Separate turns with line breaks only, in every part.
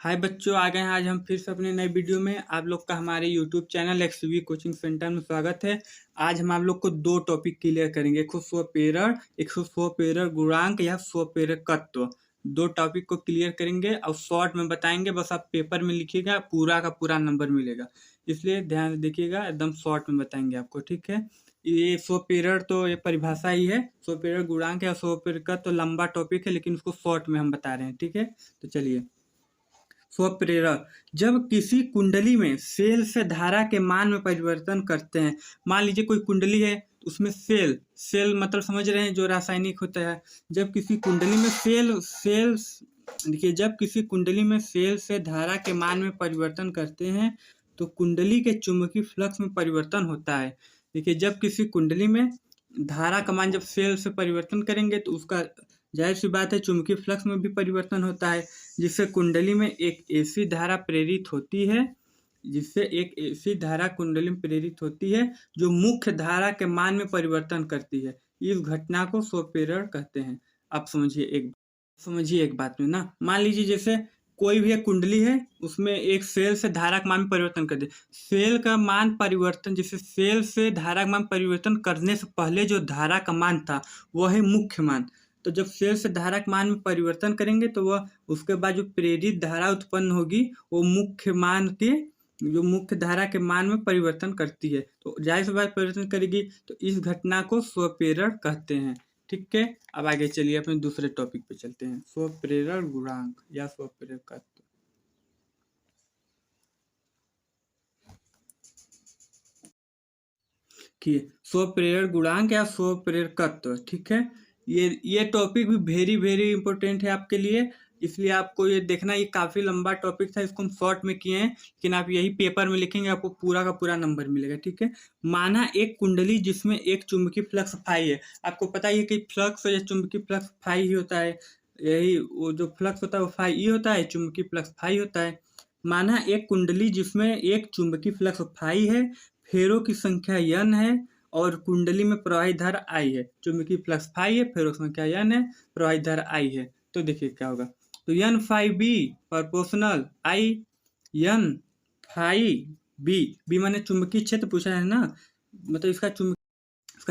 हाय बच्चों, आ गए हैं आज हम फिर से अपने नए वीडियो में। आप लोग का हमारे YouTube channel XV coaching centre में स्वागत है। आज हम आप लोग को दो टॉपिक क्लियर करेंगे, एक स्वपेरर, एक स्वपेरर गुणांक या स्वपेरर तत्व। दो टॉपिक को क्लियर करेंगे और शॉर्ट में बताएंगे। बस आप पेपर में लिखिएगा, पूरा का पूरा नंबर मिलेगा, इसलिए ध्यान से देखिएगा। एकदम शॉर्ट में बताएंगे आपको, ठीक है। ये स्वपेरर तो ये परिभाषा ही है, स्वपेरर गुणांक या स्वपेरर तत्व तो लंबा टॉपिक है, लेकिन उसको शॉर्ट में हम बता रहे हैं, ठीक है। तो चलिए, स्वप्रेरक जब किसी कुंडली में सेल से धारा के मान में परिवर्तन करते हैं। मान लीजिए कोई कुंडली है, उसमें सेल सेल मतलब समझ रहे हैं, जो रासायनिक होता है। जब किसी कुंडली में सेल देखिए, जब किसी कुंडली में सेल से धारा के मान में परिवर्तन करते हैं तो कुंडली के चुंबकीय फ्लक्स में परिवर्तन होता है। देखिए, जब किसी कुंडली में धारा का मान जब सेल से परिवर्तन करेंगे तो उसका जाहिर सी बात है चुंबकीय फ्लक्स में भी परिवर्तन होता है, जिससे कुंडली में एक ऐसी धारा प्रेरित होती है कुंडली में प्रेरित होती है जो मुख्य धारा के मान में परिवर्तन करती है। इस घटना को स्वप्रेरण कहते हैं। आप समझिए एक बात में ना, मान लीजिए जैसे कोई भी एक कुंडली है, उसमें एक सेल से धारा का मान में परिवर्तन कर दे। सेल का मान परिवर्तन, जैसे सेल से धारा का मान परिवर्तन करने से पहले जो धारा का मान था वह है मुख्य मान। तो जब सेल से धारा के मान में परिवर्तन करेंगे तो वह उसके बाद जो प्रेरित धारा उत्पन्न होगी वो मुख्य धारा के मान में परिवर्तन करती है। तो जाहिर सी बात परिवर्तन करेगी, तो इस घटना को स्वप्रेरण कहते हैं, ठीक है। अब आगे चलिए, अपने दूसरे टॉपिक पे चलते हैं, स्वप्रेरण गुणांक या स्वप्रेरण तत्व। कि स्वप्रेरण गुणांक या स्वप्रेरण तत्व, ठीक है। ये टॉपिक भी वेरी वेरी इंपॉर्टेंट है आपके लिए, इसलिए आपको ये देखना। ये काफ़ी लंबा टॉपिक था, इसको हम शॉर्ट में किए हैं, लेकिन आप यही पेपर में लिखेंगे, आपको पूरा का पूरा नंबर मिलेगा, ठीक है। माना एक कुंडली जिसमें एक चुंबकीय फ्लक्स फाई है। आपको पता ही है कि फ्लक्स या चुंबकीय फ्लक्स फाई ही होता है। यही वो जो फ्लक्स होता है वो फाई ई होता है, चुंबकीय फ्लक्स फाई होता है। माना एक कुंडली जिसमें एक चुंबकीय फ्लक्स फाई है, फेरों की संख्या n है और कुंडली में प्रवाहित धारा I है। चुंबकीय फ्लक्स फाई है, फेरों की संख्या n है, प्रवाहित धारा I है। तो देखिए क्या होगा, तो n phi B proportional I n phi B माने चुंबकीय क्षेत्र पूछा है ना, मतलब इसका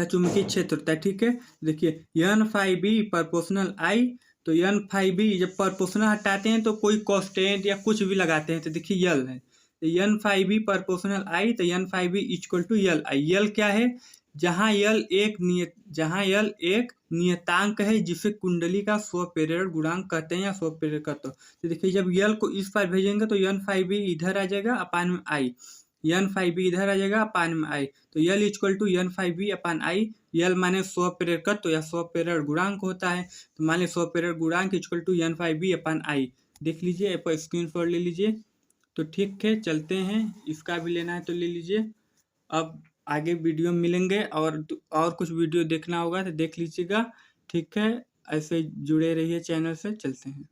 चुंबकीय क्षेत्र होता है, ठीक है। देखिए n phi B proportional I, तो n फाई बी जब प्रोपोर्शनल हटाते हैं तो कोई कांस्टेंट या कुछ भी लगाते हैं, तो देखिए यल है, N phi B proportional I, तो N phi B equal to L I. L क्या है, जहाँ यल एक नियतांक है जिसे कुंडली का स्वप्रेरण गुणांक कहते हैं या स्वप्रेरण तत्व। तो देखिए, जब यल को इस पार भेजेंगे तो एन फाई बी इधर आ जाएगा अपान में आई, एन फाई बी इधर आ जाएगा अपान में आई, तो L equal to N phi B upon I. L माने स्वप्रेरण तत्व या स्वप्रेरण गुणांक होता है। तो मान लीजिए स्वप्रेरण गुणांक equal to N phi B upon I. देख लीजिए, पर स्क्रीनशॉट ले लीजिए। तो ठीक है, चलते हैं, इसका भी लेना है तो ले लीजिए। अब आगे वीडियो मिलेंगे, और कुछ वीडियो देखना होगा तो देख लीजिएगा, ठीक है। ऐसे जुड़े रहिए चैनल से, चलते हैं।